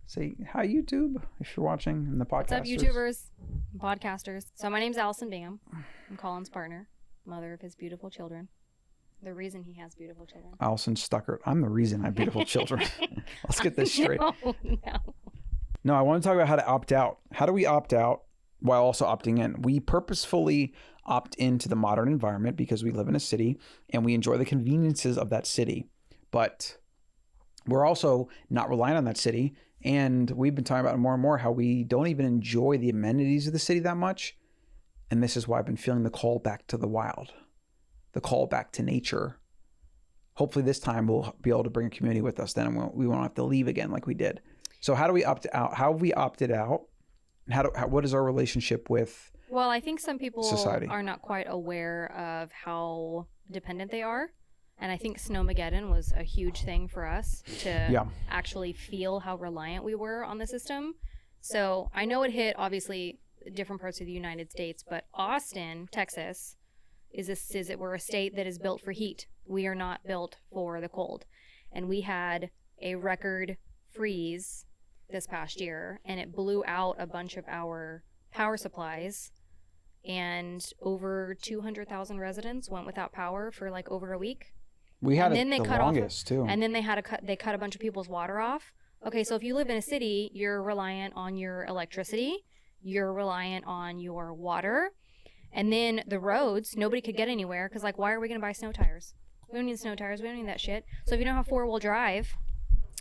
Say hi, YouTube, if you're watching in the podcasters. What's up, YouTubers, podcasters? So my name's Allison Bingham. I'm Colin's partner, mother of his beautiful children. The reason he has beautiful children. Allison Stuckert. I'm the reason I have beautiful children. Let's get this straight. No, I want to talk about how to opt out. How do we opt out while also opting in? We purposefully opt into the modern environment because we live in a city and we enjoy the conveniences of that city. But we're also not reliant on that city. And we've been talking about it more and more how we don't even enjoy the amenities of the city that much. And this is why I've been feeling the call back to the wild, the call back to nature. Hopefully this time we'll be able to bring a community with us then, and we won't have to leave again like we did. So how do we opt out? How have we opted out? And what is our relationship with society? Well, I think some people are not quite aware of how dependent they are. And I think Snowmageddon was a huge thing for us to actually feel how reliant we were on the system. So I know it hit, obviously, different parts of the United States, but Austin, Texas, we're a state that is built for heat. We are not built for the cold. And we had a record freeze this past year, and it blew out a bunch of our power supplies. And over 200,000 residents went without power for like over a week. We had the longest too. And then they cut a bunch of people's water off. Okay, so if you live in a city, you're reliant on your electricity, you're reliant on your water, and then the roads, nobody could get anywhere because, like, why are we going to buy snow tires? We don't need snow tires. We don't need that shit. So if you don't have four-wheel drive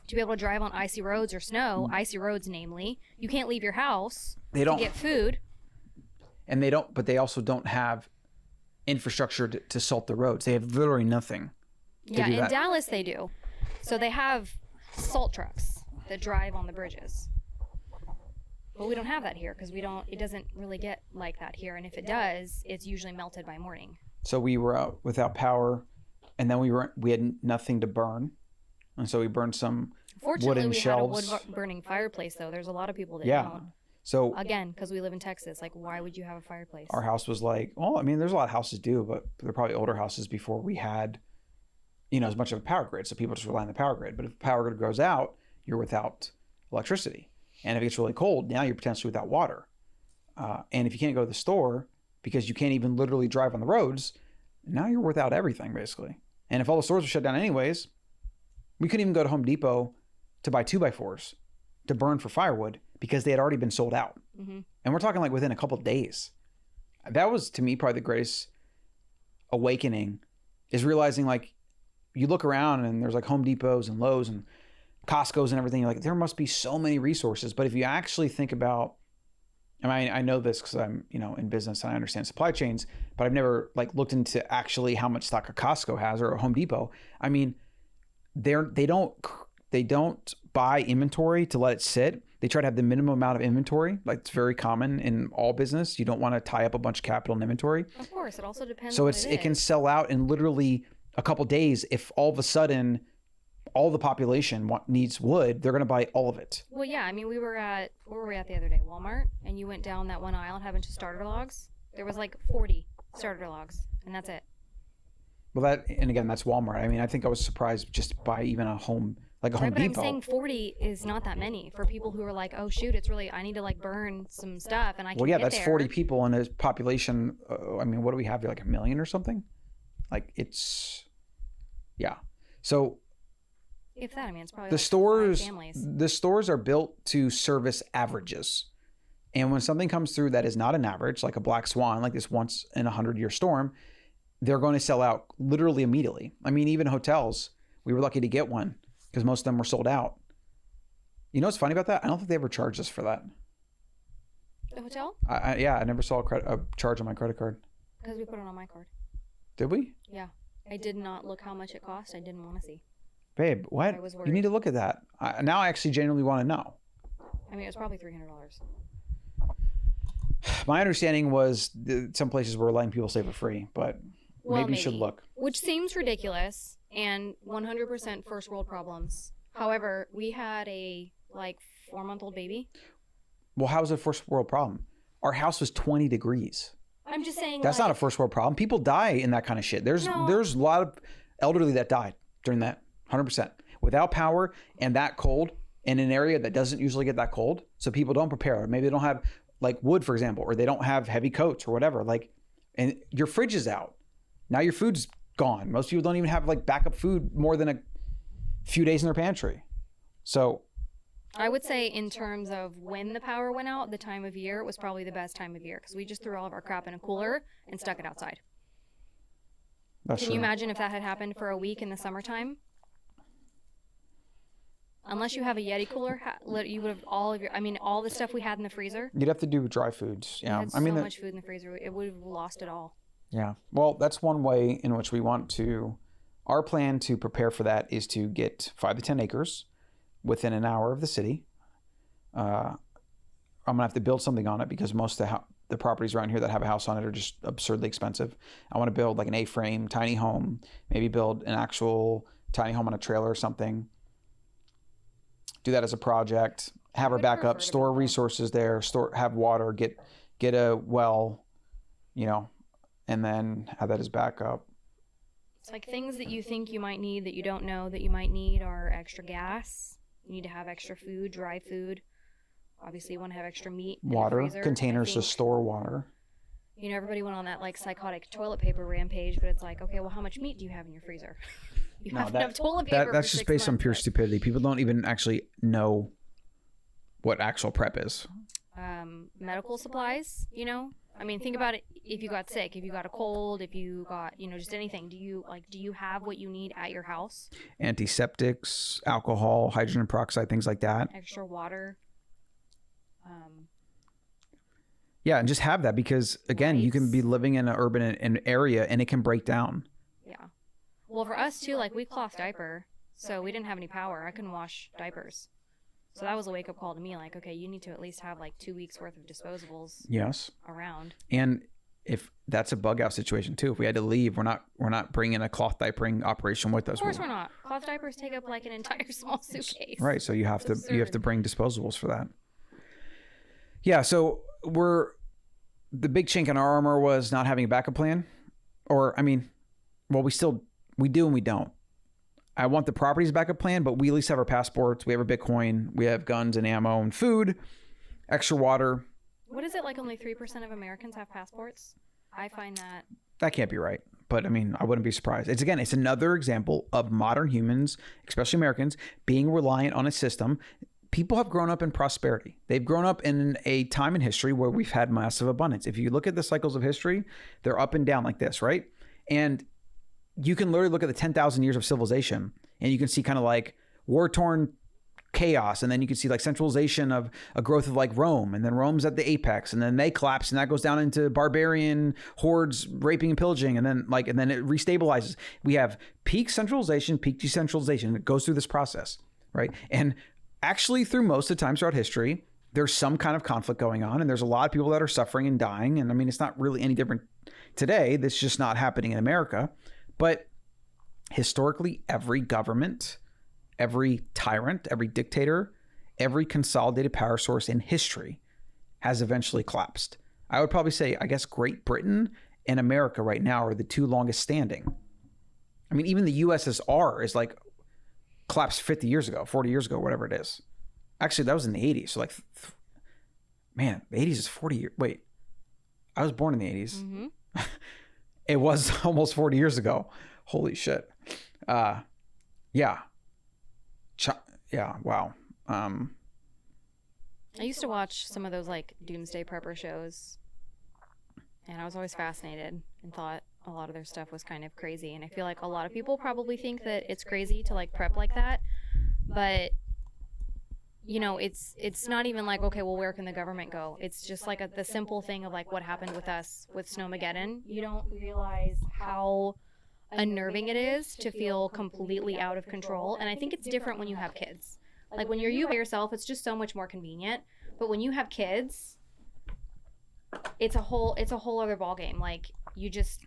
to be able to drive on icy roads or snow, icy roads namely, you can't leave your house to get food. And but they also don't have infrastructure to salt the roads. They have literally nothing. Yeah, in Dallas they do. So they have salt trucks that drive on the bridges. But we don't have that here because it doesn't really get like that here. And if it does, it's usually melted by morning. So we were out without power, and then we had nothing to burn. And so we burned some wooden shelves. We had a wood burning fireplace though. There's a lot of people that don't. So again, because we live in Texas, like, why would you have a fireplace? Our house was like, well, I mean, there's a lot of houses do, but they're probably older houses before we had, as much of a power grid. So people just rely on the power grid. But if the power grid goes out, you're without electricity. And if it gets really cold, now you're potentially without water. And if you can't go to the store because you can't even literally drive on the roads, now you're without everything basically. And if all the stores were shut down anyways, we couldn't even go to Home Depot to buy 2x4s to burn for firewood because they had already been sold out. Mm-hmm. And we're talking like within a couple of days. That was, to me, probably the greatest awakening, is realizing, like, you look around and there's like Home Depots and Lowe's and Costco's and everything. You're like, there must be so many resources. But if you actually think about, I know this because I'm, in business and I understand supply chains, but I've never like looked into actually how much stock a Costco has or a Home Depot. I mean, they don't buy inventory to let it sit. They try to have the minimum amount of inventory. Like, it's very common in all business. You don't want to tie up a bunch of capital in inventory. Of course, it also depends. So it can sell out in literally a couple days. If all of a sudden all the population needs wood, they're going to buy all of it. Well, yeah. I mean, where were we at the other day? Walmart, and you went down that one aisle and had a bunch of starter logs. There was like 40 starter logs, and that's it. Well, and again, that's Walmart. I mean, I think I was surprised just by even a Home Depot. But I'm saying 40 is not that many for people who are like, oh shoot, I need to like burn some stuff, and I can. Well, yeah, that's 40 people in a population. I mean, what do we have here? Like 1 million or something? Like, it's, yeah. So if that, I mean, it's probably the stores. The stores are built to service averages, and when something comes through that is not an average, like a black swan, like this once in 100-year storm, they're going to sell out literally immediately. I mean, even hotels, we were lucky to get one because most of them were sold out. You know what's funny about that? I don't think they ever charged us for that. The hotel? I never saw a charge on my credit card. Because we put it on my card. Did we? Yeah. I did not look how much it cost. I didn't want to see. Babe, what? I was worried. You need to look at that. Now I actually genuinely want to know. I mean, it was probably $300. My understanding was some places were letting people stay for free, but maybe you should look. Which seems ridiculous and 100% first world problems. However, we had a 4-month-old baby. Well, how's it a first world problem? Our house was 20 degrees. I'm just saying that's not a first world problem. People die in that kind of shit. There's a lot of elderly that died during that, 100%. Without power and that cold in an area that doesn't usually get that cold. So people don't prepare. Maybe they don't have like wood, for example, or they don't have heavy coats or whatever. Like, and your fridge is out. Now your food's gone. Most people don't even have like backup food more than a few days in their pantry. So I would say in terms of when the power went out, the time of year was probably the best time of year because we just threw all of our crap in a cooler and stuck it outside. Can you imagine if that had happened for a week in the summertime? Unless you have a Yeti cooler, you would have all the stuff we had in the freezer. You'd have to do dry foods. Yeah. I mean, so much food in the freezer, it would have lost it all. Yeah. Well, that's one way in which we want to, our plan to prepare for that is to get 5 to 10 acres within an hour of the city. I'm going to have to build something on it because most of the properties around here that have a house on it are just absurdly expensive. I want to build like an A-frame tiny home, maybe build an actual tiny home on a trailer or something. Do that as a project, have our backup, store resources there, have water, get a well, and then have that as backup. It's like things that you think you might need that you don't know that you might need are extra gas. You need to have extra food, dry food. Obviously, you want to have extra meat. Water, in the freezer. containers to store water. Everybody went on that like psychotic toilet paper rampage, but it's like, okay, well, how much meat do you have in your freezer? You have enough toilet paper. That's just based on pure stupidity. People don't even actually know what actual prep is. Medical supplies, I mean, think about it. If you got sick, if you got a cold, if you got, just anything, do you have what you need at your house? Antiseptics, alcohol, hydrogen peroxide, things like that. Extra water. Yeah, and just have that because, again, you can be living in an urban area and it can break down. Yeah. Well, for us, too, like, we cloth diaper, so we didn't have any power. I couldn't wash diapers. So that was a wake-up call to me, like, okay, you need to at least have, like, 2 weeks' worth of disposables around. And if that's a bug-out situation, too, if we had to leave, we're not bringing a cloth diapering operation with us. Of course we're not. Cloth diapers take up, like, an entire small suitcase. Right, so you have to bring disposables for that. Yeah, so the big chink in our armor was not having a backup plan. Or, I mean, well, we do and we don't. I want the properties backup plan, but we at least have our passports. We have our Bitcoin. We have guns and ammo and food, extra water. What is it, like only 3% of Americans have passports? I find that can't be right. But I mean, I wouldn't be surprised. It's another example of modern humans, especially Americans, being reliant on a system. People have grown up in prosperity. They've grown up in a time in history where we've had massive abundance. If you look at the cycles of history, they're up and down like this, right? And you can literally look at the 10,000 years of civilization and you can see kind of like war-torn chaos. And then you can see like centralization of a growth of like Rome, and then Rome's at the apex, and then they collapse and that goes down into barbarian hordes raping and pillaging. And then it restabilizes. We have peak centralization, peak decentralization. It goes through this process, right? And actually through most of the times throughout history, there's some kind of conflict going on, and there's a lot of people that are suffering and dying. And I mean, it's not really any different today. That's just not happening in America. But historically, every government, every tyrant, every dictator, every consolidated power source in history has eventually collapsed. I would probably say, I guess, Great Britain and America right now are the two longest standing. I mean, even the USSR is like collapsed 50 years ago, 40 years ago, whatever it is. Actually, that was in the 80s. So like, man, the 80s is 40 years. Wait, I was born in the 80s. Mm-hmm. It was almost 40 years ago. Holy shit. Yeah. Yeah. Wow. I used to watch some of those like Doomsday Prepper shows, and I was always fascinated and thought a lot of their stuff was kind of crazy. And I feel like a lot of people probably think that it's crazy to like prep like that, but it's not even like, okay, well, where can the government go? It's just like the simple thing of like what happened with us with Snowmageddon. You don't realize how unnerving it is to feel completely out of control. And I think it's different when you have kids. Like when you're you by yourself, it's just so much more convenient. But when you have kids, it's a whole other ballgame. Like you just,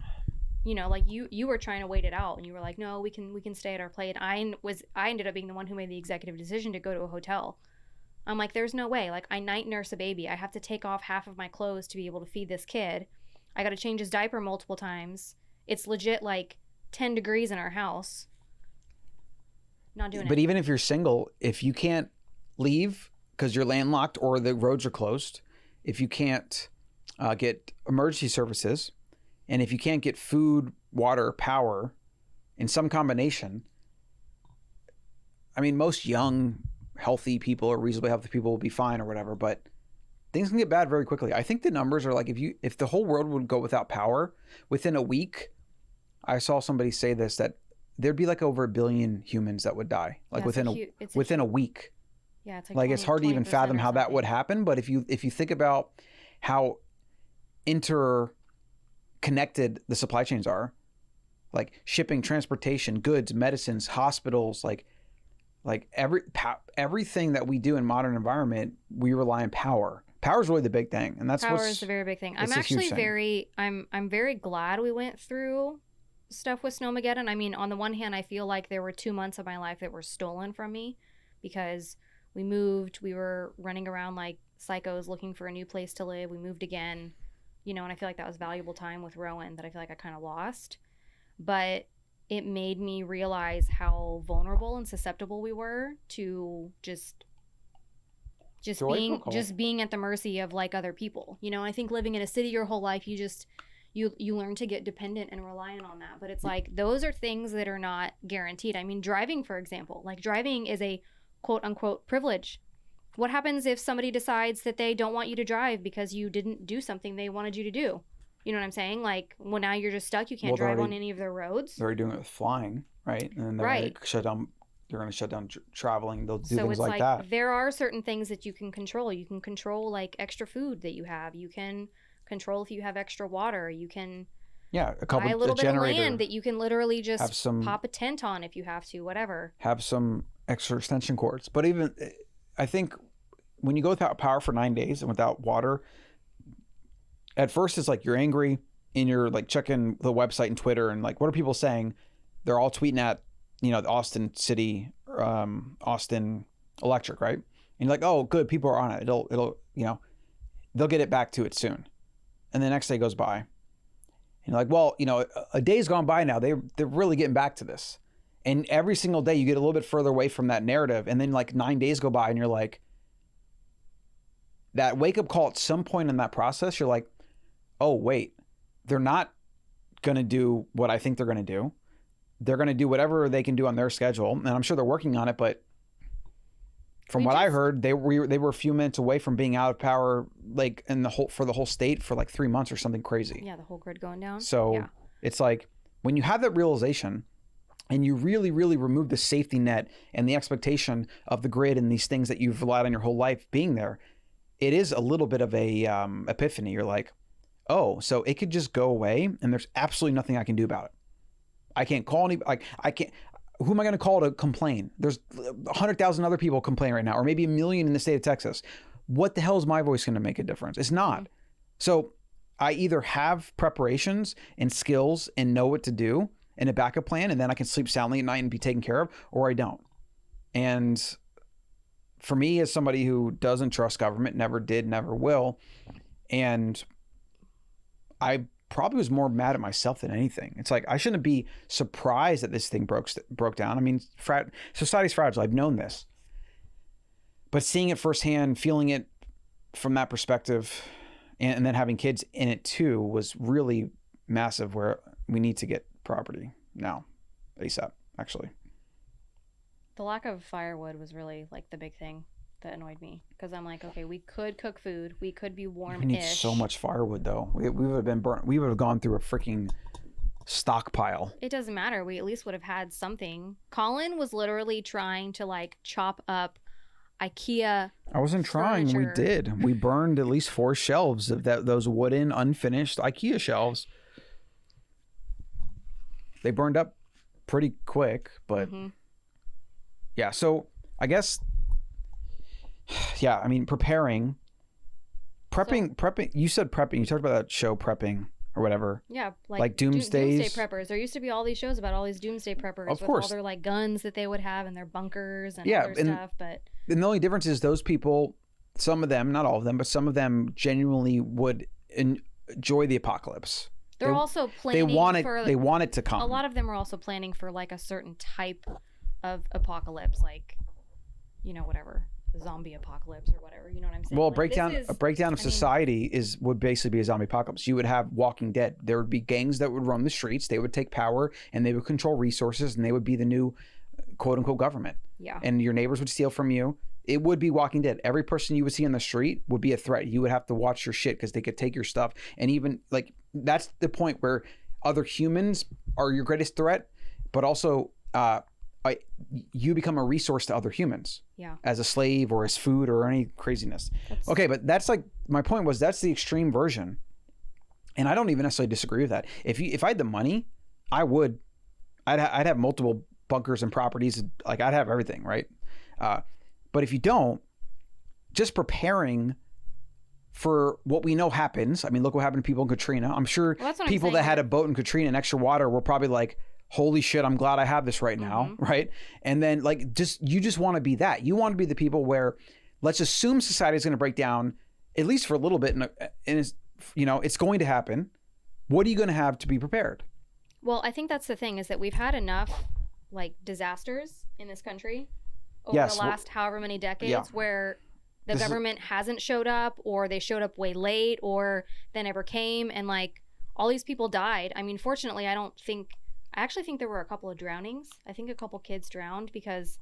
like you were trying to wait it out, and you were like, no, we can stay at our place. And I ended up being the one who made the executive decision to go to a hotel. I'm like, there's no way. Like, I night nurse a baby. I have to take off half of my clothes to be able to feed this kid. I got to change his diaper multiple times. It's legit like 10 degrees in our house. Not doing it. But even if you're single, if you can't leave because you're landlocked or the roads are closed, if you can't get emergency services, and if you can't get food, water, power in some combination, I mean, most young, healthy people or reasonably healthy people will be fine or whatever, but things can get bad very quickly. I think the numbers are like, if the whole world would go without power within a week, I saw somebody say this, that there'd be like over 1 billion humans that would die, like within a week. Yeah, it's like it's hard to even fathom how that would happen. But if you think about how interconnected the supply chains are, like shipping, transportation, goods, medicines, hospitals, like everything that we do in modern environment, we rely on power. Power is really the big thing, and that's power is a very big thing. I'm actually I'm very glad we went through stuff with Snowmageddon. I mean, on the one hand, I feel like there were 2 months of my life that were stolen from me because we moved, we were running around like psychos looking for a new place to live. We moved again, you know, and I feel like that was valuable time with Rowan that I feel like I kind of lost. But it made me realize how vulnerable and susceptible we were to just being at the mercy of like other people, you know. I think living in a city your whole life, you learn to get dependent and reliant on that. But it's like those are things that are not guaranteed. I mean, driving, for example, like driving is a quote unquote privilege. What happens if somebody decides that they don't want you to drive because you didn't do something they wanted you to do? You know what I'm saying? Like, well, now you're just stuck. You can't drive on any of their roads. They're already doing it with flying, right? And then they're going to shut down. They're going to shut down traveling. They'll do things like that. There are certain things that you can control. You can control like extra food that you have. You can control if you have extra water. You can buy a little bit of land that you can literally just pop a tent on if you have to. Whatever. Have some extra extension cords. But even I think when you go without power for 9 days and without water, at first it's like you're angry and you're like checking the website and Twitter and like, what are people saying? They're all tweeting at, you know, the Austin City, Austin Electric, right? And you're like, oh, good, people are on it. It'll, you know, they'll get it back to it soon. And the next day goes by. And you're like, well, you know, a day's gone by now. They're really getting back to this. And every single day you get a little bit further away from that narrative. And then like 9 days go by and you're like, that wake up call at some point in that process, you're like, oh, wait, they're not going to do what I think they're going to do. They're going to do whatever they can do on their schedule. And I'm sure they're working on it. But from what I heard, they were a few minutes away from being out of power, like for the whole state for like 3 months or something crazy. Yeah, the whole grid going down. So it's like when you have that realization and you really, really remove the safety net and the expectation of the grid and these things that you've relied on your whole life being there, it is a little bit of a epiphany. You're like, oh, so it could just go away and there's absolutely nothing I can do about it. I can't call anybody. I can't. Who am I going to call to complain? There's 100,000 other people complaining right now, or maybe 1 million in the state of Texas. What the hell is my voice going to make a difference? It's not. So I either have preparations and skills and know what to do and a backup plan, and then I can sleep soundly at night and be taken care of, or I don't. And for me, as somebody who doesn't trust government, never did, never will, and I probably was more mad at myself than anything. It's like I shouldn't be surprised that this thing broke down. I mean, society's fragile. I've known this, but seeing it firsthand, feeling it from that perspective, and then having kids in it too was really massive. Where we need to get property now, ASAP. Actually, the lack of firewood was really like the big thing that annoyed me, because I'm like, okay, we could cook food, we could be warm-ish. We need so much firewood though. We would have been burnt. We would have gone through a freaking stockpile. It doesn't matter. We at least would have had something. Colin was literally trying to like chop up IKEA. I wasn't trying. We did. We burned at least 4 shelves of those wooden unfinished IKEA shelves. They burned up pretty quick, but yeah. So I guess. Yeah, I mean, prepping. You said prepping. You talked about that show, Prepping, or whatever. Yeah, like Doomsday Preppers. There used to be all these shows about all these Doomsday Preppers with all their like guns that they would have in their bunkers and other stuff. But the only difference is those people, some of them, not all of them, but some of them genuinely would enjoy the apocalypse. They're also planning. They want it to come. A lot of them are also planning for like a certain type of apocalypse, like, you know, whatever. zombie apocalypse or whatever. You know what I'm saying? Well, like, a breakdown of society would basically be a zombie apocalypse. You would have Walking Dead. There would be gangs that would run the streets. They would take power and they would control resources, and they would be the new quote unquote government. Yeah. And your neighbors would steal from you. It would be Walking Dead. Every person you would see on the street would be a threat. You would have to watch your shit because they could take your stuff. And even like that's the point where other humans are your greatest threat, but also you become a resource to other humans. Yeah. As a slave or as food or any craziness. Okay, but that's like my point was that's the extreme version, and I don't even necessarily disagree with that. If I had the money, I'd have multiple bunkers and properties. Like I'd have everything, right? But if you don't, just preparing for what we know happens. I mean, look what happened to people in Katrina. I'm sure people that had a boat in Katrina and extra water were probably like, holy shit, I'm glad I have this right now, right? And then like you just want to be that. You want to be the people where let's assume society is going to break down at least for a little bit, and it's, it's going to happen. What are you going to have to be prepared? Well, I think that's the thing is that we've had enough like disasters in this country over the last however many decades where the government hasn't showed up, or they showed up way late, or they never came, and like all these people died. I mean, fortunately, I actually think there were a couple of drownings. I think a couple kids drowned because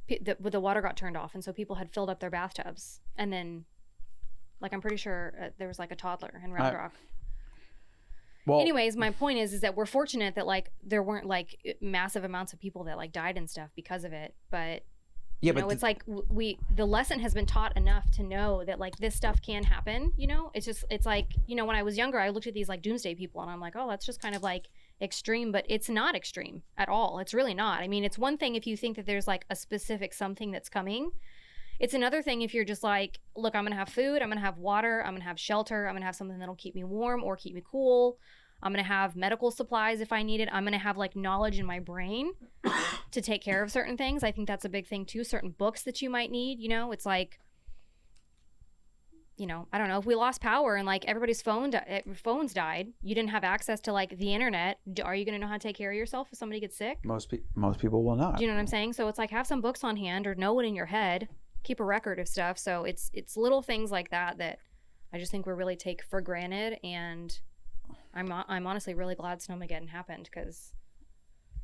the water got turned off, and so people had filled up their bathtubs. And then, like, I'm pretty sure there was like a toddler in Round Rock. Well, anyways, my point is that we're fortunate that like there weren't like massive amounts of people that like died and stuff because of it. But yeah, it's like the lesson has been taught enough to know that like this stuff can happen. It's like when I was younger, I looked at these like doomsday people and I'm like, oh, that's just kind of like extreme, but it's not extreme at all. It's really not. I mean, it's one thing if you think that there's like a specific something that's coming. It's another thing if you're just like, look, I'm gonna have food, I'm gonna have water, I'm gonna have shelter, I'm gonna have something that'll keep me warm or keep me cool. I'm gonna have medical supplies if I need it. I'm gonna have like knowledge in my brain to take care of certain things. I think that's a big thing too. Certain books that you might need, it's like, I don't know, if we lost power and like everybody's phones died, you didn't have access to like the internet. Are you going to know how to take care of yourself if somebody gets sick? Most people will not. Do you know what I'm saying? So it's like have some books on hand or know it in your head, keep a record of stuff. So it's little things like that I just think we really take for granted. And I'm honestly really glad Snowmageddon happened because.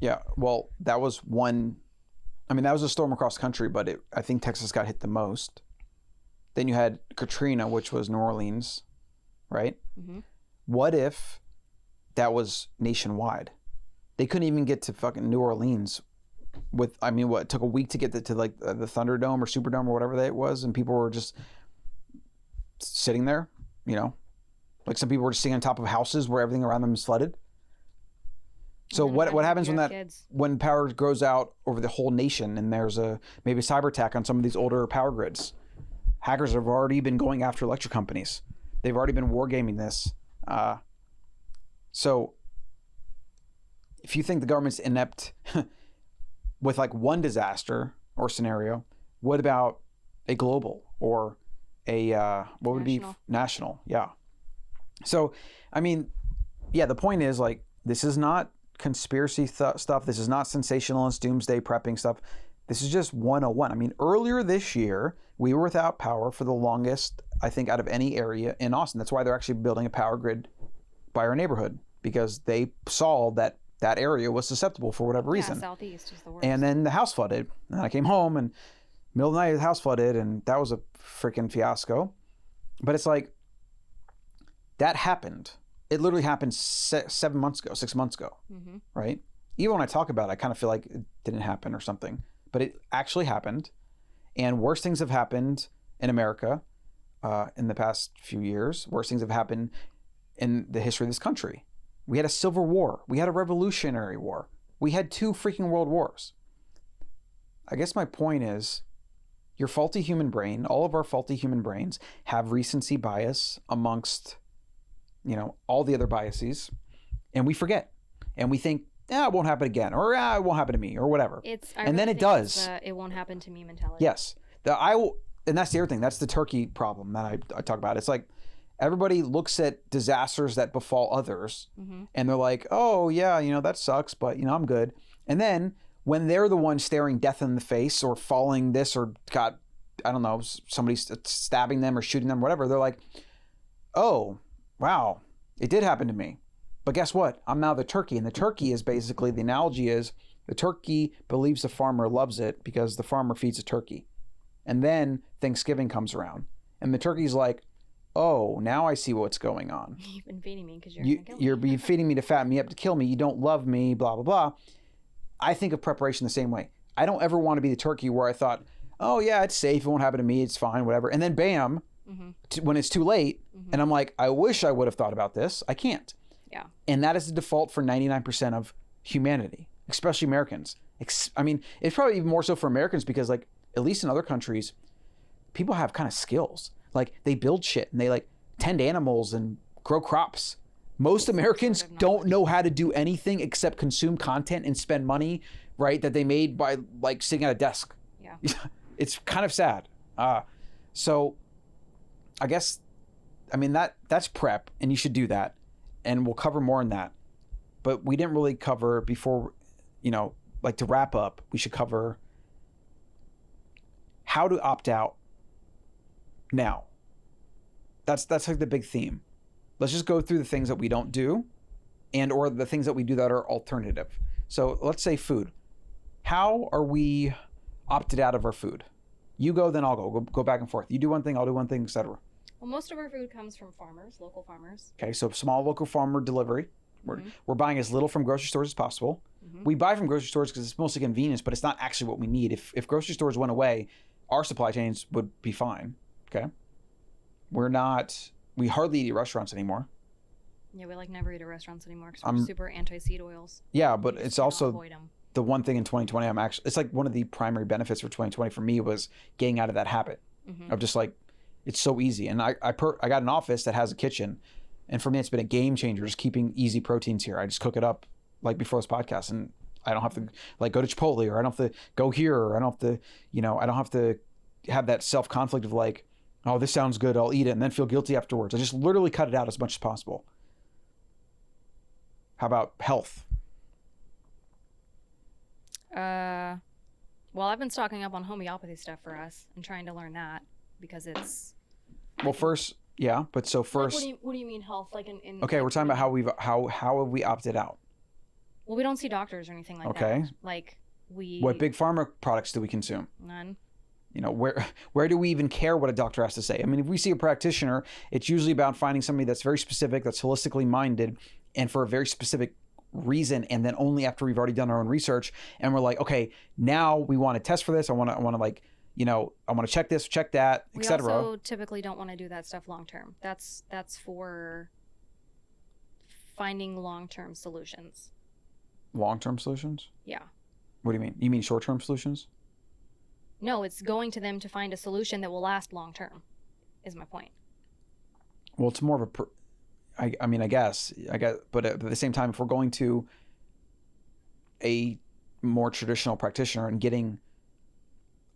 Yeah, well, that was one. I mean, that was a storm across the country, but I think Texas got hit the most. Then you had Katrina, which was New Orleans, right? Mm-hmm. What if that was nationwide? They couldn't even get to fucking New Orleans it took a week to get to like the Thunderdome or Superdome or whatever that it was, and people were just sitting there, like some people were just sitting on top of houses where everything around them is flooded. So what happens when power goes out over the whole nation and there's maybe a cyber attack on some of these older power grids? Hackers have already been going after electric companies. They've already been wargaming this. So if you think the government's inept with like one disaster or scenario, what about a global or a what would be national? Yeah. So, I mean, yeah, the point is like this is not conspiracy stuff. This is not sensationalist doomsday prepping stuff. This is just 101. I mean, earlier this year, we were without power for the longest, I think, out of any area in Austin. That's why they're actually building a power grid by our neighborhood, because they saw that area was susceptible for whatever reason. Southeast is the worst. And then the house flooded. And I came home and middle of the night, the house flooded, and that was a freaking fiasco. But it's like, that happened. It literally happened 6 months ago, mm-hmm. right? Even when I talk about it, I kind of feel like it didn't happen or something. But it actually happened, and worse things have happened in America in the past few years. Worse things have happened in the history of this country. We had a civil war. We had a revolutionary war. We had 2 freaking world wars. I guess my point is, your faulty human brain, all of our faulty human brains have recency bias amongst, all the other biases, and we forget, and we think, it won't happen again, or it won't happen to me, or whatever. And then it does. It won't happen to me mentality. Yes. And that's the other thing. That's the turkey problem that I talk about. It's like everybody looks at disasters that befall others, mm-hmm. and they're like, oh, yeah, that sucks, but, I'm good. And then when they're the one staring death in the face or falling this or got, I don't know, somebody stabbing them or shooting them, whatever, they're like, oh, wow, it did happen to me. But guess what? I'm now the turkey. And the turkey is basically, the analogy is the turkey believes the farmer loves it because the farmer feeds the turkey. And then Thanksgiving comes around. And the turkey's like, oh, now I see what's going on. You've been feeding me because you're feeding me to fatten me up to kill me. You don't love me, blah, blah, blah. I think of preparation the same way. I don't ever want to be the turkey where I thought, oh, yeah, it's safe. It won't happen to me. It's fine, whatever. And then bam, when it's too late, and I'm like, I wish I would have thought about this. I can't. Yeah. And that is the default for 99% of humanity, especially Americans. I mean, it's probably even more so for Americans because, like, at least in other countries, people have kind of skills. Like, they build shit and they, like, tend animals and grow crops. Most Americans don't know how to do anything except consume content and spend money, right, that they made by, like, sitting at a desk. Yeah. It's kind of sad. So I guess, I mean, that's prep, and you should do that. And we'll cover more on that. But we didn't really cover before, like, to wrap up, we should cover how to opt out now. That's like the big theme. Let's just go through the things that we don't do and or the things that we do that are alternative. So let's say food. How are we opted out of our food? You go, then I'll go back and forth. You do one thing, I'll do one thing, etc. Well, most of our food comes from farmers, local farmers. Okay, so small local farmer delivery. We're buying as little from grocery stores as possible. We buy from grocery stores because it's mostly convenience, but it's not actually what we need. If grocery stores went away, our supply chains would be fine. Okay, we hardly eat at restaurants anymore. Yeah, we never eat at restaurants anymore because we're super anti-seed oils. Yeah, but it's also the one thing in 2020 it's like one of the primary benefits for 2020 for me was getting out of that habit of just like, it's so easy. And I got an office that has a kitchen, and for me it's been a game changer just keeping easy proteins here. I just cook it up like before this podcast, and I don't have to like go to Chipotle, or I don't have to go here, or I don't have to, I don't have to have that self-conflict of like, oh, this sounds good, I'll eat it, and then feel guilty afterwards. I just literally cut it out as much as possible. How about health? Well, I've been stocking up on homeopathy stuff for us and trying to learn that because it's. Well, first, yeah, but so first. Like, what do you mean health? Like in okay, we're talking about how have we opted out? Well, we don't see doctors or anything like that. Okay. Like we. What big pharma products do we consume? None. Where do we even care what a doctor has to say? I mean, if we see a practitioner, it's usually about finding somebody that's very specific, that's holistically minded, and for a very specific reason, and then only after we've already done our own research and we're like, okay, now we want to test for this. I want to like, I want to check this, check that, etc. We also typically don't want to do that stuff long term. That's for finding long-term solutions. Long-term solutions? Yeah. What do you mean? You mean short-term solutions? No, it's going to them to find a solution that will last long-term, is my point. Well, it's more of I mean, I guess, but at the same time, if we're going to a more traditional practitioner and getting,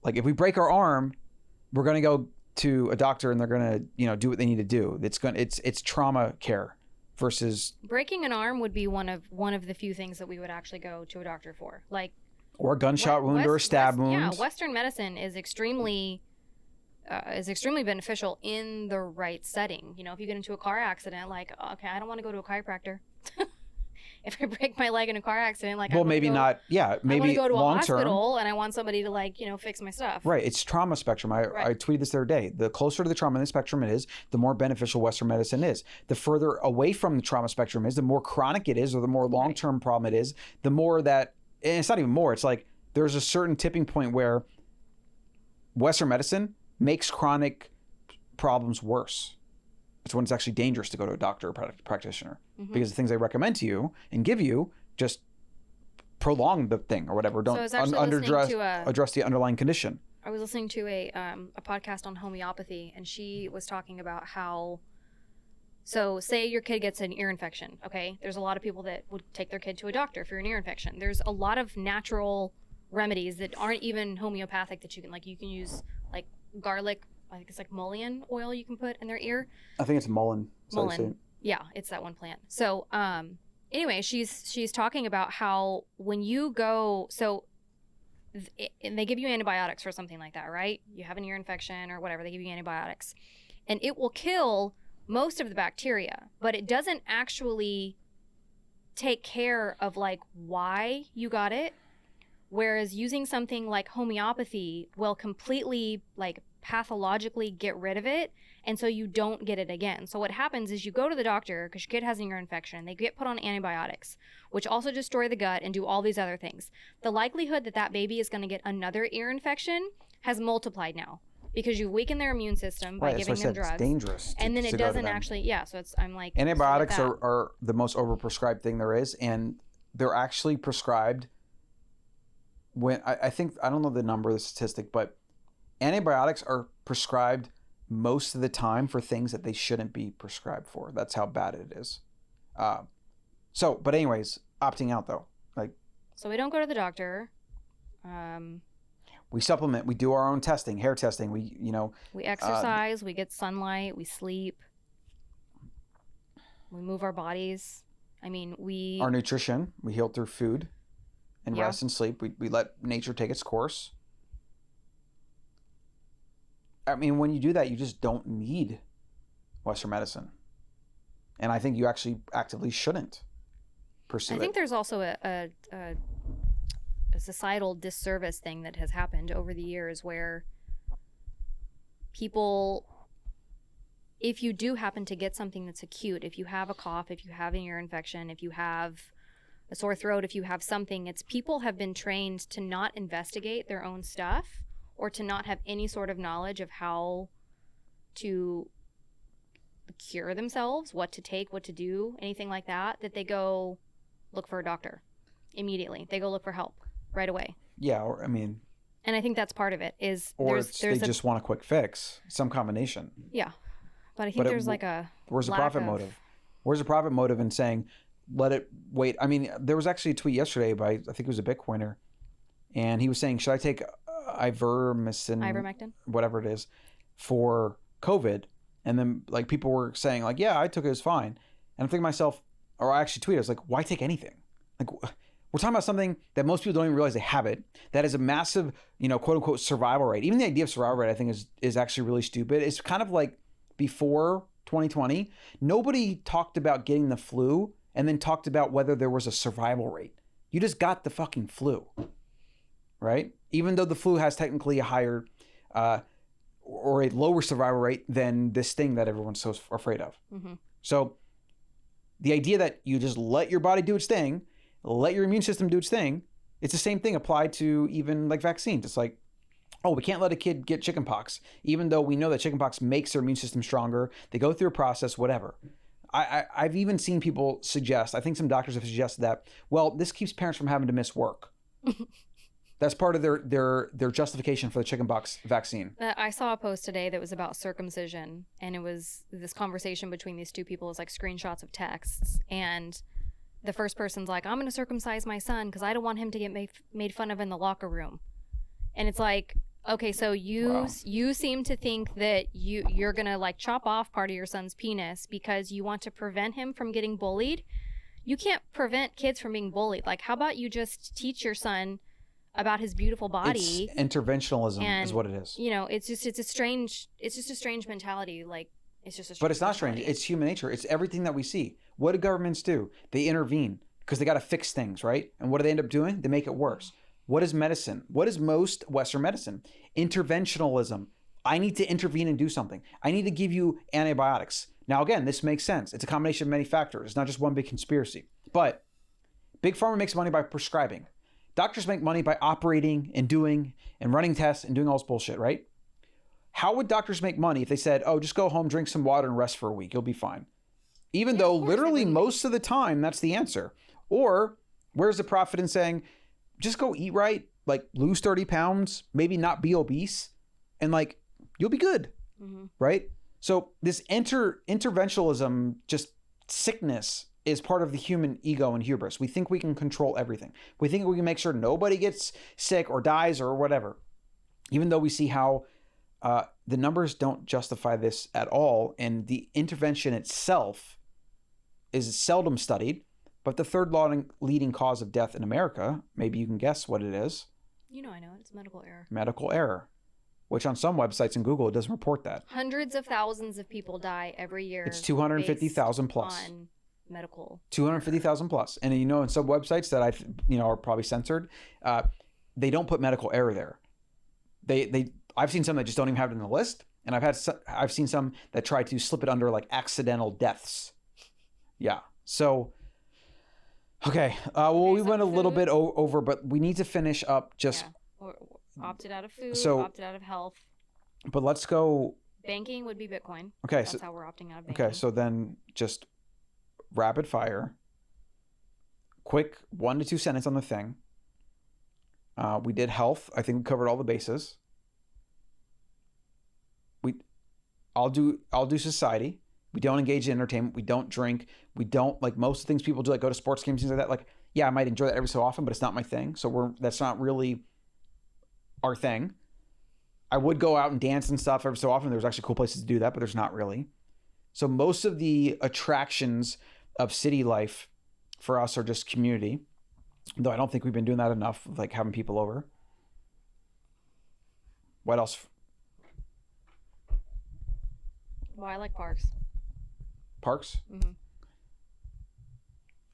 like, if we break our arm, we're going to go to a doctor and they're going to, do what they need to do. It's trauma care versus breaking an arm would be one of the few things that we would actually go to a doctor for, like, or a gunshot wound or a stab wound. Yeah, Western medicine is extremely beneficial in the right setting. If you get into a car accident, like, okay, I don't want to go to a chiropractor. If I break my leg in a car accident, like, well, maybe not. Yeah, maybe I want to go to a long-term hospital and I want somebody to, like, fix my stuff. Right. It's trauma spectrum. I tweeted this the other day. The closer to the trauma in the spectrum it is, the more beneficial Western medicine is. The further away from the trauma spectrum is, the more chronic it is, or the more long-term problem it is, the more that, and it's not even more. It's like there's a certain tipping point where Western medicine makes chronic problems worse. It's when it's actually dangerous to go to a doctor or practitioner, because the things they recommend to you and give you just prolong the thing or whatever. Don't address the underlying condition. I was listening to a podcast on homeopathy, and she was talking about how, so say your kid gets an ear infection, okay? There's a lot of people that would take their kid to a doctor for an ear infection. There's a lot of natural remedies that aren't even homeopathic that you can use, like garlic, I think it's like mullein oil you can put in their ear. I think it's mullein. Mullein. Yeah, it's that one plant. So anyway, she's talking about how when you go, so and they give you antibiotics for something like that, right? You have an ear infection or whatever, they give you antibiotics. And it will kill most of the bacteria, but it doesn't actually take care of like why you got it. Whereas using something like homeopathy will completely like pathologically get rid of it, and so you don't get it again. So what happens is you go to the doctor because your kid has an ear infection, they get put on antibiotics, which also destroy the gut and do all these other things. The likelihood that that baby is going to get another ear infection has multiplied now because you've weakened their immune system by giving them drugs. It's dangerous. And then it doesn't actually, so it's, I'm like, antibiotics are the most overprescribed thing there is, and they're actually prescribed when I think, I don't know the number, the statistic, but antibiotics are prescribed most of the time for things that they shouldn't be prescribed for. That's how bad it is. But anyways, opting out though, like. So we don't go to the doctor. We supplement. We do our own testing, hair testing. We exercise. We get sunlight. We sleep. We move our bodies. I mean, our nutrition. We heal through food, and rest and sleep. We let nature take its course. I mean, when you do that, you just don't need Western medicine. And I think you actually actively shouldn't pursue it. I think there's also a societal disservice thing that has happened over the years where people, if you do happen to get something that's acute, if you have a cough, if you have an ear infection, if you have a sore throat, if you have something, it's people have been trained to not investigate their own stuff or to not have any sort of knowledge of how to cure themselves, what to take, what to do, anything like that, that they go look for a doctor immediately. They go look for help right away. Yeah, or I mean... And I think that's part of it, is or they just want a quick fix, some combination. Yeah. But I think there's like a where's the profit motive? Where's the profit motive in saying, let it wait? I mean, there was actually a tweet yesterday by, I think it was a Bitcoiner, and he was saying, should I take ivermectin, whatever it is, for COVID? And then like people were saying like, yeah, I took it, it was fine. And I'm thinking to myself, or I actually tweeted, I was like, why take anything? Like, we're talking about something that most people don't even realize they have it, that is a massive, quote unquote survival rate. Even the idea of survival rate, I think is actually really stupid. It's kind of like before 2020, nobody talked about getting the flu and then talked about whether there was a survival rate. You just got the fucking flu, right? Even though the flu has technically a higher or a lower survival rate than this thing that everyone's so afraid of. Mm-hmm. So the idea that you just let your body do its thing, let your immune system do its thing, it's the same thing applied to even like vaccines. It's like, oh, we can't let a kid get chickenpox, even though we know that chickenpox makes their immune system stronger. They go through a process, whatever. I've even seen people suggest, I think some doctors have suggested that, well, this keeps parents from having to miss work. That's part of their justification for the chickenpox vaccine. I saw a post today that was about circumcision, and it was this conversation between these two people. It was like screenshots of texts, and the first person's like, I'm going to circumcise my son because I don't want him to get made fun of in the locker room. And it's like, okay, so you seem to think that you're going to like chop off part of your son's penis because you want to prevent him from getting bullied. You can't prevent kids from being bullied. Like, how about you just teach your son about his beautiful body? It's interventionism is what it is. It's just a strange mentality. Like, it's just a strange But it's not strange. It's human nature. It's everything that we see. What do governments do? They intervene because they got to fix things, right? And what do they end up doing? They make it worse. What is medicine? What is most Western medicine? Interventionism. I need to intervene and do something. I need to give you antibiotics. Now, again, this makes sense. It's a combination of many factors. It's not just one big conspiracy. But Big Pharma makes money by prescribing. Doctors make money by operating and doing and running tests and doing all this bullshit, right? How would doctors make money if they said, oh, just go home, drink some water, and rest for a week? You'll be fine. Even though literally most of the time, that's the answer. Or where's the profit in saying, just go eat right, like lose 30 pounds, maybe not be obese, and like, you'll be good, right? So this interventionism, just sickness, is part of the human ego and hubris. We think we can control everything. We think we can make sure nobody gets sick or dies or whatever. Even though we see how the numbers don't justify this at all, and the intervention itself is seldom studied. But the third leading cause of death in America, maybe you can guess what it is. I know. It's medical error. Medical error. Which on some websites in Google, it doesn't report that. Hundreds of thousands of people die every year. It's 250,000 plus. On medical. 250,000 plus. And in some websites that are probably censored, they don't put medical error there. I've seen some that just don't even have it in the list. And I've seen some that try to slip it under like accidental deaths. Yeah. So, okay. We went a little bit over, but we need to finish up just... Yeah. Opted out of food, opted out of health. But let's go... Banking would be Bitcoin. Okay. That's how we're opting out of banking. Okay, so then just rapid fire. Quick 1 to 2 sentence on the thing. We did health. I think we covered all the bases. I'll do society. We don't engage in entertainment. We don't drink. We don't, like most of the things people do, like go to sports games, things like that. Like, yeah, I might enjoy that every so often, but it's not my thing. So that's not really our thing. I would go out and dance and stuff every so often. There's actually cool places to do that, but there's not really. So most of the attractions of city life for us are just community, though I don't think we've been doing that enough, like having people over. What else? Well, I like parks. Parks? Mm-hmm.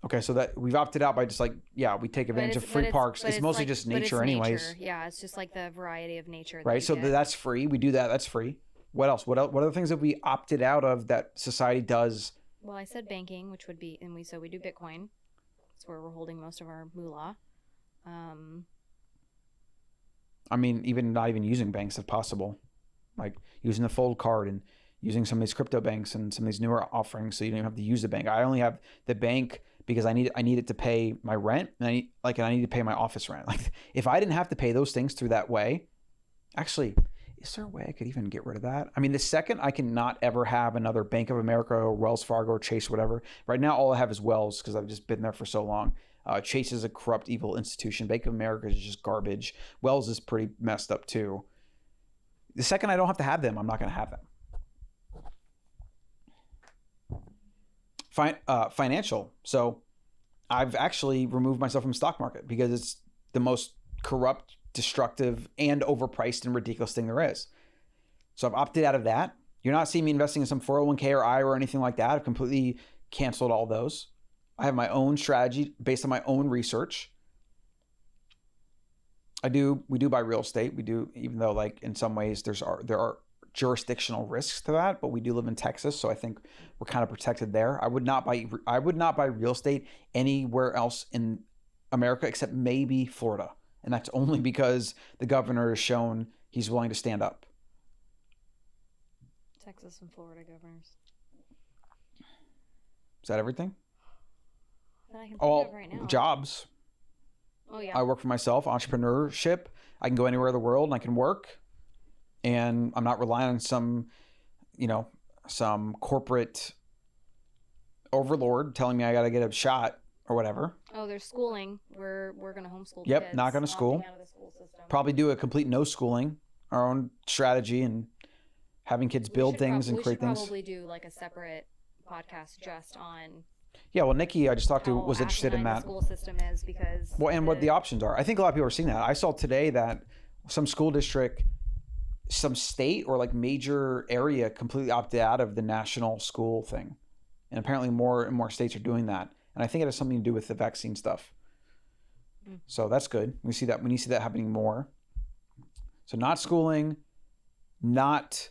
Okay, so that we've opted out by just like, we take advantage of free parks. It's mostly just nature anyways. Nature. Yeah, it's just like the variety of nature. Right, so that's free. We do that. That's free. What else? What other things have we opted out of that society does? Well, I said banking, which would be, and we do Bitcoin. That's where we're holding most of our moolah. I mean, not even using banks if possible. Like using the Fold card and using some of these crypto banks and some of these newer offerings, so you don't even have to use the bank. I only have the bank because I need it to pay my rent, and I need to pay my office rent. Like if I didn't have to pay those things through that way, actually, is there a way I could even get rid of that? I mean, the second I can not ever have another Bank of America or Wells Fargo or Chase, or whatever. Right now, all I have is Wells because I've just been there for so long. Chase is a corrupt, evil institution. Bank of America is just garbage. Wells is pretty messed up too. The second I don't have to have them, I'm not going to have them. Financial. So I've actually removed myself from the stock market because it's the most corrupt, destructive, and overpriced and ridiculous thing there is. So I've opted out of that. You're not seeing me investing in some 401k or IRA or anything like that. I've completely canceled all those. I have my own strategy based on my own research. We do buy real estate. We do, even though like in some ways there are jurisdictional risks to that, but we do live in Texas, so I think we're kind of protected there. I would not buy real estate anywhere else in America except maybe Florida, and that's only because the governor has shown he's willing to stand up. Texas and Florida governors. Is that everything? That I can think of right now. Jobs. Oh yeah. I work for myself. Entrepreneurship. I can go anywhere in the world and I can work. And I'm not relying on some corporate overlord telling me I got to get a shot or whatever. Oh, there's schooling. We're going to homeschool kids. Kids. Not going to school. Out of the school system. Probably do a complete no schooling, our own strategy, and having kids build things and create things. We should probably do like a separate podcast just on. Yeah, well, Nikki, I just talked to, was interested in that. The school system is because. Well, and what the options are. I think a lot of people are seeing that. I saw today that some school district, some state or like major area completely opted out of the national school thing. And apparently more and more states are doing that. And I think it has something to do with the vaccine stuff. So that's good. We see that happening more. So not schooling, not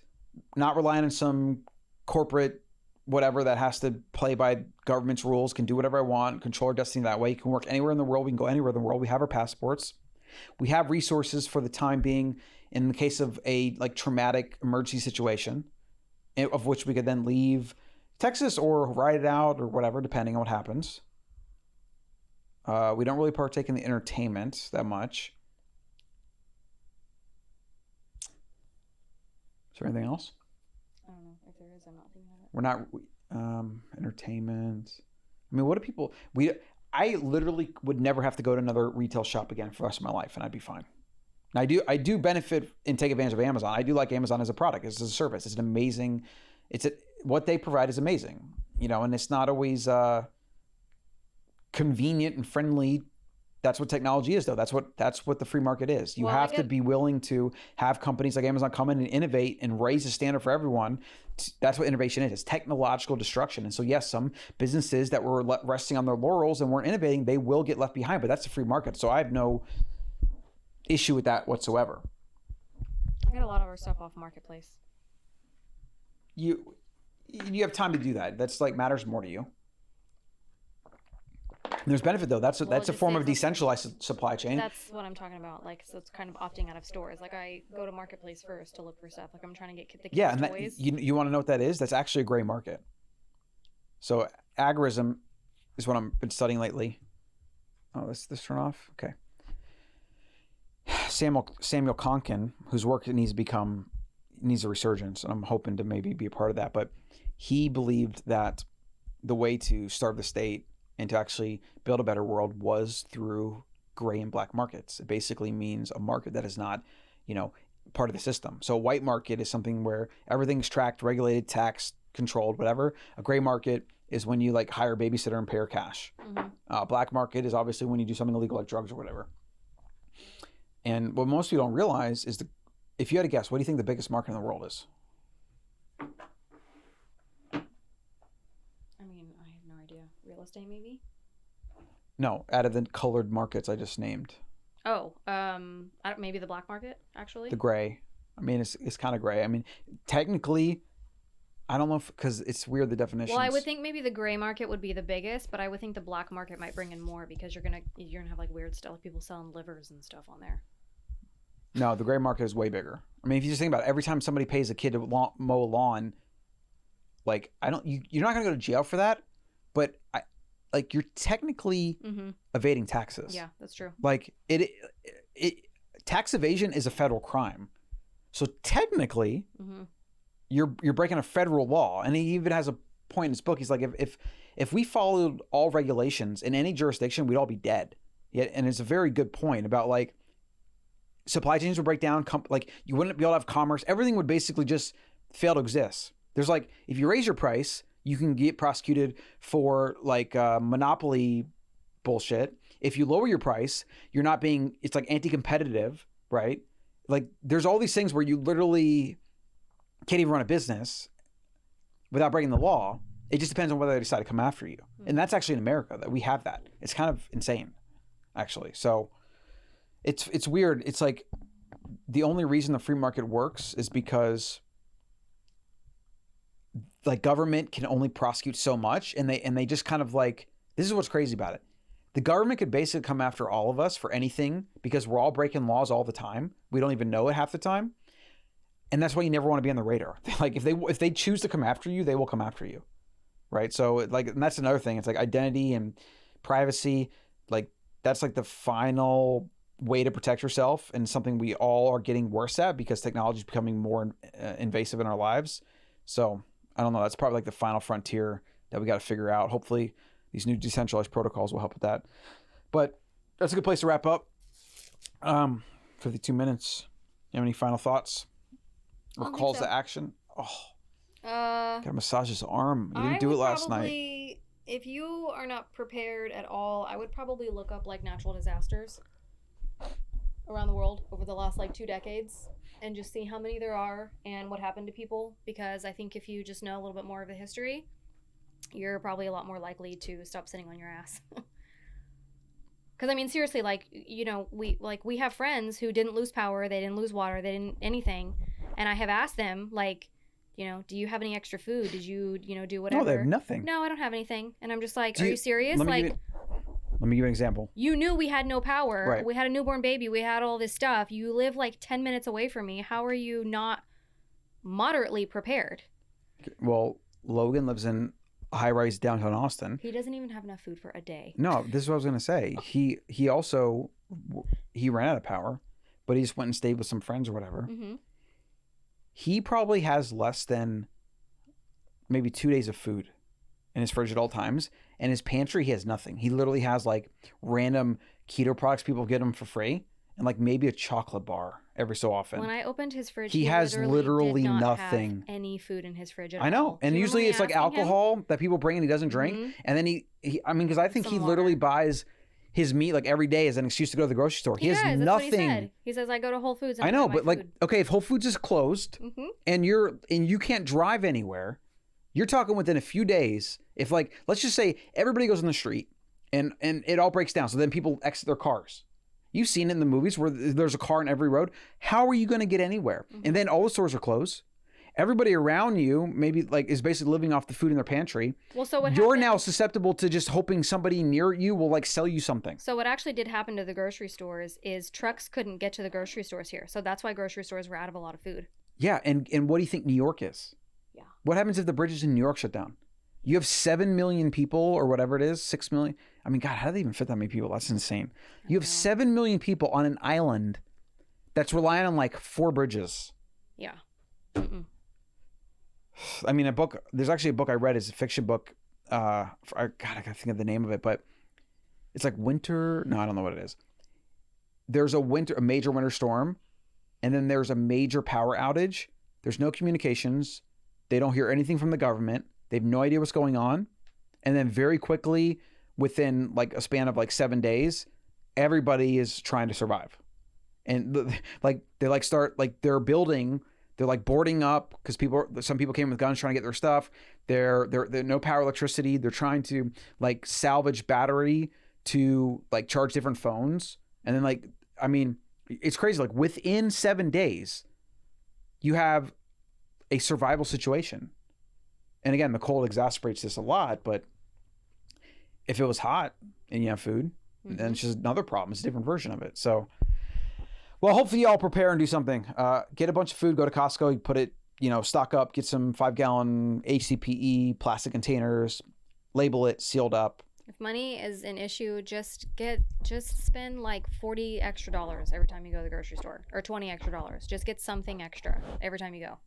relying on some corporate whatever that has to play by government's rules, can do whatever I want, control our destiny that way. You can work anywhere in the world. We can go anywhere in the world. We have our passports. We have resources for the time being in the case of a like traumatic emergency situation, of which we could then leave Texas or ride it out or whatever, depending on what happens. We don't really partake in the entertainment that much. Is there anything else? I don't know. If there is, I'm not thinking of it. We're not entertainment. I mean, what do people? I literally would never have to go to another retail shop again for the rest of my life, and I'd be fine. And I do benefit and take advantage of Amazon. I do like Amazon as a product, as a service. It's an amazing. What they provide is amazing, and it's not always convenient and friendly that's what technology is, though. That's what the free market is. You have to be willing to have companies like Amazon come in and innovate and raise the standard for everyone. That's what innovation is. It's technological destruction. And so, yes, some businesses that were resting on their laurels and weren't innovating, they will get left behind. But that's the free market. So I have no issue with that whatsoever. I get a lot of our stuff off Marketplace. You have time to do that. That's like matters more to you. There's benefit though. That's a form of decentralized supply chain. That's what I'm talking about. Like, so it's kind of opting out of stores. Like, I go to Marketplace first to look for stuff. Like, I'm trying to get the kids' toys. You want to know what that is? That's actually a gray market. So agorism is what I've been studying lately. Oh, this turn off? Okay. Samuel Konkin, whose work needs a resurgence, and I'm hoping to maybe be a part of that. But he believed that the way to starve the state and to actually build a better world was through gray and black markets. It basically means a market that is not, part of the system. So a white market is something where everything's tracked, regulated, taxed, controlled, whatever. A gray market is when you hire a babysitter and pay her cash. Mm-hmm. Black market is obviously when you do something illegal like drugs or whatever. And what most people don't realize is if you had to guess, what do you think the biggest market in the world is? Real estate, maybe? No, out of the colored markets I just named. Oh, maybe the black market, actually. The gray. I mean, it's kind of gray. I mean, technically, I don't know because it's weird the definitions. Well, I would think maybe the gray market would be the biggest, but I would think the black market might bring in more because you're gonna have weird stuff, like people selling livers and stuff on there. No, the gray market is way bigger. I mean, if you just think about it, every time somebody pays a kid to mow a lawn, you're not gonna go to jail for that. But you're technically evading taxes. Yeah, that's true. Tax evasion is a federal crime. So technically, you're breaking a federal law. And he even has a point in his book. He's like, if we followed all regulations in any jurisdiction, we'd all be dead. And it's a very good point about supply chains would break down. You wouldn't be able to have commerce. Everything would basically just fail to exist. There's if you raise your price, you can get prosecuted for monopoly bullshit. If you lower your price, you're not being, it's anti-competitive, right? There's all these things where you literally can't even run a business without breaking the law. It just depends on whether they decide to come after you. And that's actually in America that we have that. It's kind of insane, actually. So it's weird. It's the only reason the free market works is because government can only prosecute so much, and they just kind of this is what's crazy about it. The government could basically come after all of us for anything because we're all breaking laws all the time. We don't even know it half the time. And that's why you never want to be on the radar. If they choose to come after you, they will come after you. Right? So and that's another thing. It's identity and privacy. That's the final way to protect yourself, and something we all are getting worse at because technology is becoming more invasive in our lives. So I don't know. That's probably the final frontier that we got to figure out. Hopefully these new decentralized protocols will help with that. But that's a good place to wrap up. 52 minutes. You have any final thoughts or calls to action? Oh, gotta massage his arm. You didn't do it last night. If you are not prepared at all, I would probably look up natural disasters around the world over the last 2 decades. And just see how many there are and what happened to people. Because I think if you just know a little bit more of the history, you're probably a lot more likely to stop sitting on your ass. Because, I mean, seriously, we have friends who didn't lose power, they didn't lose water, they didn't anything. And I have asked them, do you have any extra food? Did you, do whatever? No, they have nothing. No, I don't have anything. And I'm just are you serious? Let me give you an example. You knew we had no power. Right. We had a newborn baby. We had all this stuff. You live 10 minutes away from me. How are you not moderately prepared? Well, Logan lives in a high-rise downtown Austin. He doesn't even have enough food for a day. No, this is what I was going to say. He ran out of power, but he just went and stayed with some friends or whatever. Mm-hmm. He probably has less than maybe 2 days of food in his fridge at all times. And his pantry, he has nothing. He literally has random keto products people get him for free, and maybe a chocolate bar every so often. When I opened his fridge, he has literally did not nothing. Have any food in his fridge at all. I know, and usually it's alcohol that people bring and he doesn't drink, and then he because I think he literally buys. his meat like every day as an excuse to go to the grocery store. He has that's nothing. What he said. He says, I go to Whole Foods. And I know, buy but my like, food. okay, if Whole Foods is closed and you can't drive anywhere, you're talking within a few days. If like, let's just say everybody goes on the street and it all breaks down. So then people exit their cars. You've seen it in the movies where there's a car on every road. How are you going to get anywhere? And then all the stores are closed. Everybody around you maybe like is basically living off the food in their pantry. Well, so what you're now susceptible to just hoping somebody near you will like sell you something. So what actually did happen to the grocery stores is trucks couldn't get to the grocery stores here. So that's why grocery stores were out of a lot of food. Yeah, and what do you think New York is? Yeah. What happens if the bridges in New York shut down? You have 7 million people or whatever it is, 6 million. I mean, God, how do they even fit that many people? That's insane. You have 7 million people on an island that's relying on like 4 bridges. Yeah. I mean, there's actually a book I read. It's a fiction book. God, I gotta think of the name of it, but it's like winter. No, I don't know what it is. There's a major winter storm, and then there's a major power outage. There's no communications. They don't hear anything from the government. They have no idea what's going on. And then very quickly, within like a span of like 7 days, everybody is trying to survive. And they're building. They're like boarding up because some people came with guns trying to get their stuff. They're no power, electricity. They're trying to like salvage battery to like charge different phones. And then like, I mean, it's crazy. Like within 7 days, you have a survival situation. And again, the cold exacerbates this a lot, but if it was hot and you have food, then it's just another problem. It's a different version of it. So, well, hopefully y'all prepare and do something. Get a bunch of food, go to Costco, you put it, stock up, get some 5-gallon HDPE plastic containers, label it, sealed up. If money is an issue, just spend like $40 extra every time you go to the grocery store, or $20 extra. Just get something extra every time you go.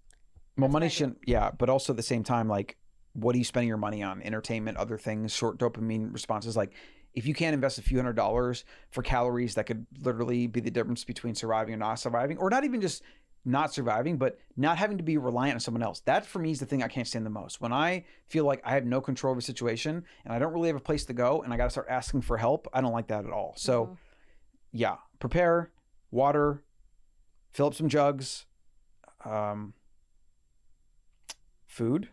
Well, money shouldn't, yeah, but also at the same time, like, what are you spending your money on? Entertainment, other things, short dopamine responses. Like, if you can't invest a few $100s for calories that could literally be the difference between surviving and not surviving, or not even just not surviving, but not having to be reliant on someone else. That for me is the thing I can't stand the most. When I feel like I have no control over a situation and I don't really have a place to go and I got to start asking for help, I don't like that at all. So yeah, prepare, water, fill up some jugs, food,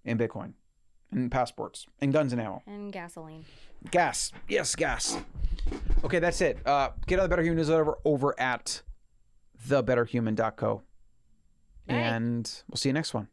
and Bitcoin, and passports, and guns and ammo. And gasoline. Gas. Yes, gas. Okay, that's it. Get on the Better Human newsletter over at thebetterhuman.co. And we'll see you next one.